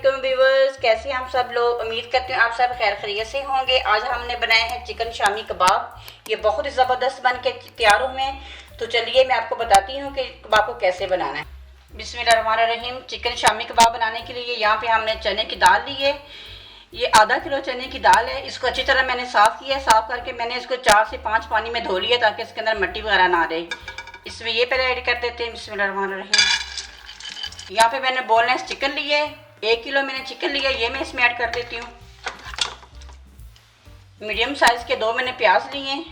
वालेकुम व्यूअर्स, कैसे हैं आप सब लोग। उम्मीद करती हूँ आप सब खैर खैरियत से होंगे। आज हमने बनाए हैं चिकन शामी कबाब। ये बहुत ही ज़बरदस्त बन के तैयार हुए हैं। तो चलिए मैं आपको बताती हूँ कि कबाब को कैसे बनाना है। बिस्मिल्लाहिर्रहमानिर्रहीम। चिकन शामी कबाब बनाने के लिए यहाँ पे हमने चने की दाल ली है। ये आधा किलो चने की दाल है। इसको अच्छी तरह मैंने साफ़ किया है। साफ़ करके मैंने इसको 4 से 5 पानी में धो लिया ताकि इसके अंदर मिट्टी वगैरह ना रहे। इसमें ये पहले ऐड कर देते हैं। बिस्मिल्लाहिर्रहमानिर्रहीम। यहाँ पे मैंने बोनलेस चिकन लिया है। 1 किलो मैंने चिकन लिया, ये मैं इसमें ऐड कर देती हूँ। मीडियम साइज़ के 2 मैंने प्याज लिए हैं।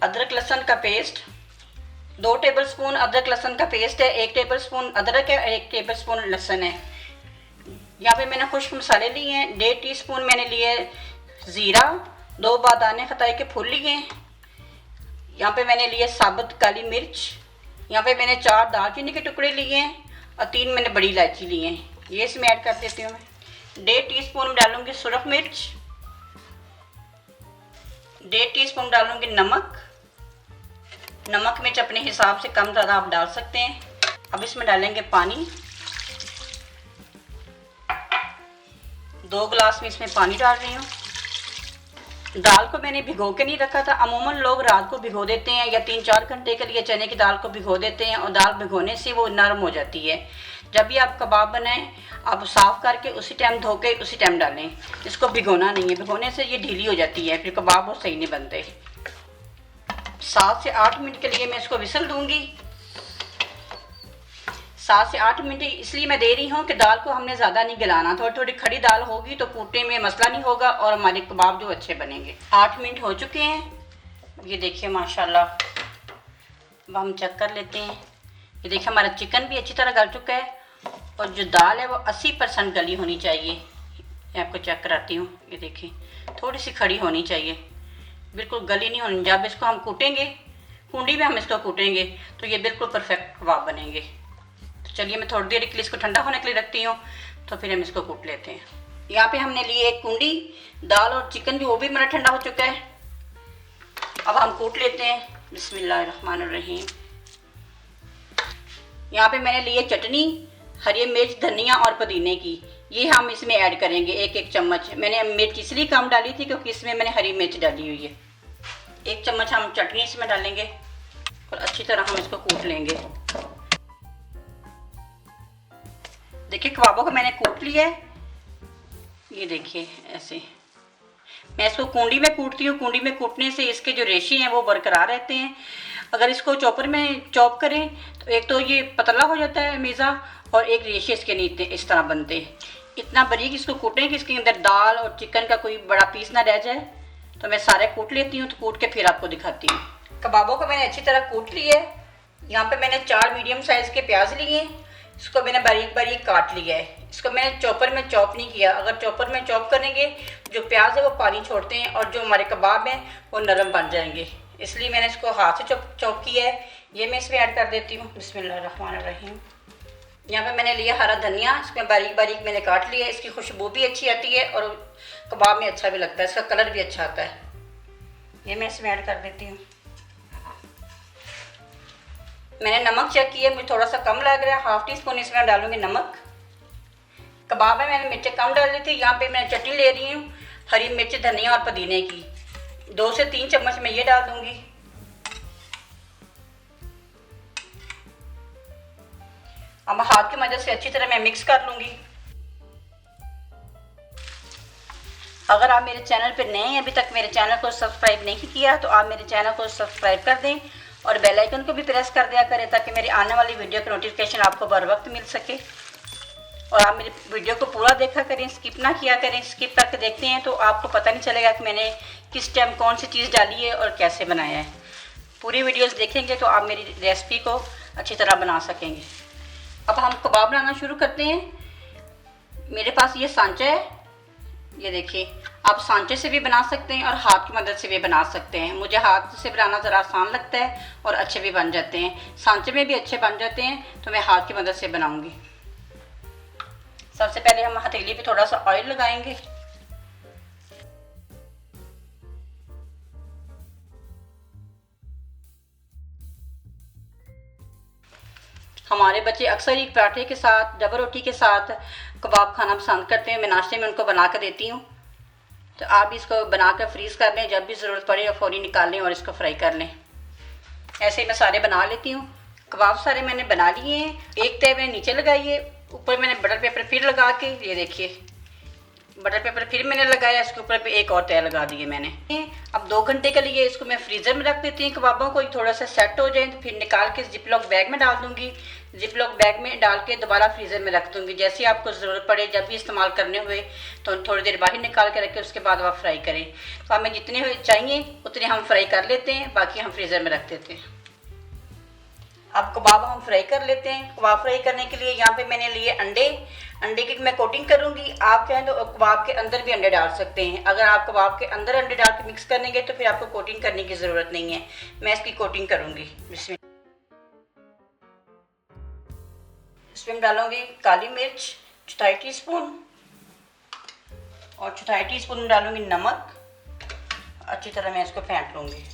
अदरक लहसुन का पेस्ट 2 टेबलस्पून अदरक लहसुन का पेस्ट है। 1 टेबलस्पून अदरक है, 1 टेबलस्पून लहसुन है। यहाँ पे मैंने खुश्क मसाले लिए हैं। 1.5 टीस्पून मैंने लिए ज़ीरा, 2 बादाने खताई के फूल लिए हैं। यहाँ पे मैंने लिए साबुत काली मिर्च। यहाँ पे मैंने 4 दालचीनी के टुकड़े लिए हैं और 3 मैंने बड़ी इलायची लिए हैं। ये इसमें ऐड कर देती हूँ मैं। 1.5 टीस्पून डालूँगी सुरख मिर्च, 1.5 टीस्पून डालूँगी नमक। नमक मिर्च अपने हिसाब से कम ज़्यादा आप डाल सकते हैं। अब इसमें डालेंगे पानी। 2 गिलास में इसमें पानी डाल रही हूँ। दाल को मैंने भिगो के नहीं रखा था। अमूमन लोग रात को भिगो देते हैं या 3-4 घंटे के लिए चने की दाल को भिगो देते हैं और दाल भिगोने से वो नरम हो जाती है। जब भी आप कबाब बनाएं आप साफ़ करके उसी टाइम धो के उसी टाइम डालें। इसको भिगोना नहीं है, भिगोने से ये ढीली हो जाती है, फिर कबाब वो सही नहीं बनते। 7 से 8 मिनट के लिए मैं इसको विसल दूँगी। 7 से 8 मिनट इसलिए मैं दे रही हूँ कि दाल को हमने ज़्यादा नहीं गलाना। थोड़ी थोड़ी खड़ी दाल होगी तो कूटने में मसला नहीं होगा और हमारे कबाब जो अच्छे बनेंगे। 8 मिनट हो चुके हैं। ये देखिए माशाल्लाह। अब हम चेक कर लेते हैं। ये देखिए हमारा चिकन भी अच्छी तरह गल चुका है और जो दाल है वो 80% गली होनी चाहिए। मैं आपको चेक कराती हूँ। ये देखिए थोड़ी सी खड़ी होनी चाहिए, बिल्कुल गली नहीं होनी। जब इसको हम कूटेंगे, कुंडी में हम इसको कूटेंगे तो ये बिल्कुल परफेक्ट कबाब बनेंगे। चलिए मैं थोड़ी देर के लिए इसको ठंडा होने के लिए रखती हूँ, तो फिर हम इसको कूट लेते हैं। यहाँ पे हमने लिए एक कुंडी। दाल और चिकन भी वो भी मेरा ठंडा हो चुका है। अब हम कूट लेते हैं। बिस्मिल्लाहिर्रहमानिर्रहीम। यहाँ पे मैंने लिए चटनी, हरी मिर्च, धनिया और पुदीने की। ये हम इसमें ऐड करेंगे 1-1 चम्मच। मैंने मिर्च इसलिए कम डाली थी क्योंकि इसमें मैंने हरी मिर्च डाली हुई है। 1 चम्मच हम चटनी इसमें डालेंगे और अच्छी तरह हम इसको कूट लेंगे। देखिए कबाबों को मैंने कूट लिया है। ये देखिए ऐसे मैं इसको कुंडी में कूटती हूँ। कुंडी में कूटने से इसके जो रेशे हैं वो बरकरार रहते हैं। अगर इसको चॉपर में चॉप करें तो एक तो ये पतला हो जाता है मीज़ा और एक रेशे इसके नीचे इस तरह बनते हैं। इतना बारीक इसको कूटें कि इसके अंदर दाल और चिकन का कोई बड़ा पीस ना रह जाए। तो मैं सारे कूट लेती हूँ, तो कूट के फिर आपको दिखाती हूँ। कबाबों को मैंने अच्छी तरह कूट लिया है। यहाँ पर मैंने 4 मीडियम साइज़ के प्याज लिए हैं। इसको मैंने बारीक बारीक काट लिया है। इसको मैंने चॉपर में चॉप नहीं किया। अगर चॉपर में चॉप करेंगे जो प्याज है वो पानी छोड़ते हैं और जो हमारे कबाब हैं वो नरम बन जाएंगे, इसलिए मैंने इसको हाथ से चॉप किया है। ये मैं इसमें ऐड कर देती हूँ। बिस्मिल्लाहिर्रहमानिर्रहीम। यहाँ पे मैंने लिया हरा धनिया, इसमें बारीक बारीक मैंने काट लिया है। इसकी खुशबू भी अच्छी आती है और कबाब में अच्छा भी लगता है, इसका कलर भी अच्छा आता है। ये मैं इसमें ऐड कर देती हूँ। मैंने नमक चेक किया, मुझे थोड़ा सा कम लग रहा है। 1/2 टीस्पून इसमें डालूंगी नमक। कबाब में मैंने मिर्चें कम डाली थी। यहाँ पे मैं चटनी ले रही हूँ हरी मिर्च, धनिया और पुदीने की। 2 से 3 चम्मच मैं ये डाल दूंगी। अब हाथ की मदद से अच्छी तरह मैं मिक्स कर लूँगी। अगर आप मेरे चैनल पर नए हैं, अभी तक मेरे चैनल को सब्सक्राइब नहीं किया, तो आप मेरे चैनल को सब्सक्राइब कर दें और बेल आइकन को भी प्रेस कर दिया करें ताकि मेरी आने वाली वीडियो की नोटिफिकेशन आपको बर वक्त मिल सके। और आप मेरी वीडियो को पूरा देखा करें, स्किप ना किया करें। स्किप करके देखते हैं तो आपको पता नहीं चलेगा कि मैंने किस टाइम कौन सी चीज़ डाली है और कैसे बनाया है। पूरी वीडियोस देखेंगे तो आप मेरी रेसिपी को अच्छी तरह बना सकेंगे। अब हम कबाब बनाना शुरू करते हैं। मेरे पास ये सांचा है। ये देखिए आप सांचे से भी बना सकते हैं और हाथ की मदद से भी बना सकते हैं। मुझे हाथ से बनाना ज़रा आसान लगता है और अच्छे भी बन जाते हैं। सांचे में भी अच्छे बन जाते हैं तो मैं हाथ की मदद से बनाऊंगी। सबसे पहले हम हथेली पे थोड़ा सा ऑयल लगाएंगे। हमारे बच्चे अक्सर ही पराठे के साथ, डबल रोटी के साथ कबाब खाना पसंद करते हैं। मैं नाश्ते में उनको बना कर देती हूँ। तो आप इसको बनाकर फ्रीज़ कर लें, जब भी ज़रूरत पड़े और फ़ौरी निकाल लें और इसको फ्राई कर लें। ऐसे ही मैं सारे बना लेती हूँ। कबाब सारे मैंने बना लिए हैं। एक तय मैंने नीचे लगाई है, ऊपर मैंने बटर पेपर फिर लगा के, ये देखिए बटर पेपर फिर मैंने लगाया, इसके ऊपर पे एक और तय लगा दिए मैंने। अब 2 घंटे के लिए इसको मैं फ्रीज़र में रख देती हूँ। कबाबों को थोड़ा सा सेट हो जाए तो फिर निकाल के जिप लॉक बैग में डाल दूँगी। जिप लॉक बैग में डाल के दोबारा फ्रीज़र में रख दूँगी। जैसे ही आपको ज़रूरत पड़े, जब भी इस्तेमाल करने हुए तो थोड़ी देर बाहर निकाल के रखें, उसके बाद आप फ्राई करें। तो हमें जितने हुए चाहिए उतने हम फ्राई कर लेते हैं, बाकी हम फ्रीज़र में रख देते हैं। अब कबाब हम फ्राई कर लेते हैं। कबाब फ्राई करने के लिए यहाँ पे मैंने लिए अंडे की मैं कोटिंग करूँगी। आप चाहें तो कबाब के अंदर भी अंडे डाल सकते हैं। अगर आप कबाब के अंदर अंडे डाल के मिक्स करेंगे तो फिर आपको कोटिंग करने की ज़रूरत नहीं है। मैं इसकी कोटिंग करूँगी। इसमें डालूँगी काली मिर्च 1/4 टीस्पून और 1/4 टीस्पून डालूँगी नमक। अच्छी तरह मैं इसको फेंट लूँगी।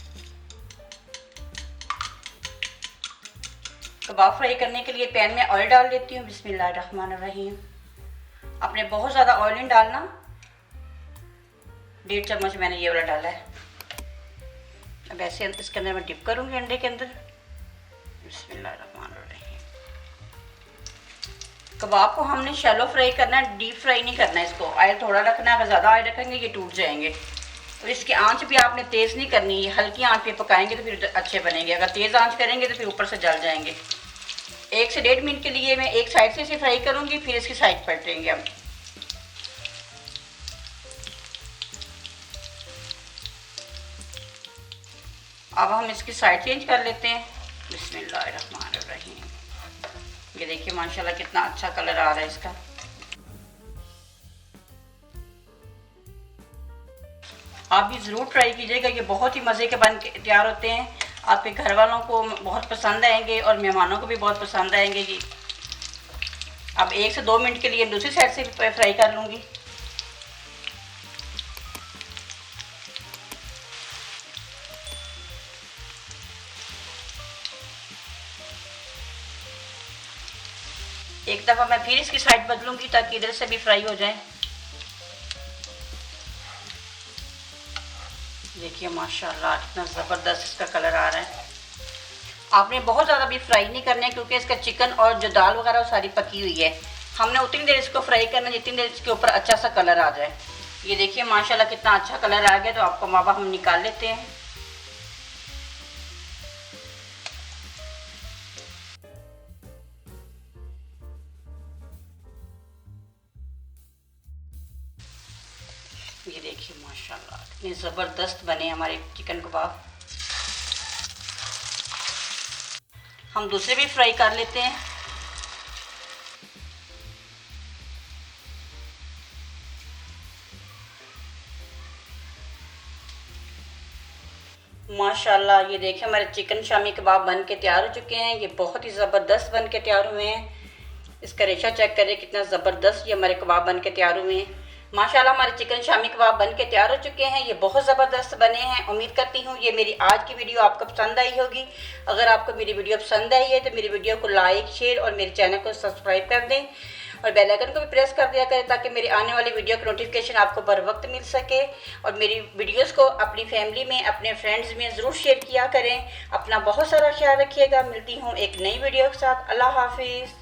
कबाब फ्राई करने के लिए पैन में ऑयल डाल लेती हूँ। बिस्मिल्लाहिर्रहमानिर्रहीम। आपने बहुत ज़्यादा ऑयल नहीं डालना, 1.5 चम्मच मैंने ये वाला डाला है। अब ऐसे इसके अंदर मैं डिप करूँगी अंडे के अंदर। बिस्मिल्लाहिर्रहमानिर्रहीम। कबाब को हमने शैलो फ्राई करना है, डीप फ्राई नहीं करना है। इसको ऑयल थोड़ा रखना है, अगर ज़्यादा ऑयल रखेंगे ये टूट जाएंगे। और इसकी आंच भी आपने तेज़ नहीं करनी है, हल्की आंच पे पकाएंगे तो फिर अच्छे बनेंगे। अगर तेज़ आंच करेंगे तो फिर ऊपर से जल जाएंगे। 1 से 1.5 मिनट के लिए मैं एक साइड से इसे फ्राई करूँगी, फिर इसकी साइड पलटेंगे हम। अब हम इसकी साइड चेंज कर लेते हैं। बिस्मिल्लाहिर्रहमानिर्रहीम। ये देखिए माशाल्लाह कितना अच्छा कलर आ रहा है इसका। आप भी ज़रूर ट्राई कीजिएगा, ये बहुत ही मज़े के बन के तैयार होते हैं। आपके घर वालों को बहुत पसंद आएंगे और मेहमानों को भी बहुत पसंद आएंगे जी। अब 1 से 2 मिनट के लिए दूसरी साइड से फ्राई कर लूँगी। एक दफ़ा मैं फिर इसकी साइड बदलूँगी ताकि इधर से भी फ्राई हो जाए। देखिए माशाल्लाह कितना ज़बरदस्त इसका कलर आ रहा है। आपने बहुत ज़्यादा भी फ्राई नहीं करना है क्योंकि इसका चिकन और जो दाल वगैरह वो सारी पकी हुई है। हमने उतनी देर इसको फ्राई करना है जितनी देर इसके ऊपर अच्छा सा कलर आ जाए। ये देखिए माशाल्लाह कितना अच्छा कलर आ गया। तो आपको मावा हम निकाल लेते हैं। ये देखिए माशाल्लाह कितने ज़बरदस्त बने हमारे चिकन कबाब। हम दूसरे भी फ्राई कर लेते हैं। माशाल्लाह ये देखिए हमारे चिकन शामी कबाब बन के तैयार हो चुके हैं। ये बहुत ही ज़बरदस्त बन के तैयार हुए हैं। इसका रेशा चेक करें कितना ज़बरदस्त ये हमारे कबाब बन के तैयार हुए हैं। माशाल्लाह हमारे चिकन शामी कबाब बन के तैयार हो चुके हैं। ये बहुत ज़बरदस्त बने हैं। उम्मीद करती हूँ ये मेरी आज की वीडियो आपको पसंद आई होगी। अगर आपको मेरी वीडियो पसंद आई है तो मेरी वीडियो को लाइक, शेयर और मेरे चैनल को सब्सक्राइब कर दें और बेल आइकन को भी प्रेस कर दिया करें ताकि मेरी आने वाली वीडियो की नोटिफिकेशन आपको बर वक्त मिल सके। और मेरी वीडियोस को अपनी फैमिली में, अपने फ्रेंड्स में ज़रूर शेयर किया करें। अपना बहुत सारा ख्याल रखिएगा। मिलती हूँ एक नई वीडियो के साथ। अल्लाह हाफिज़।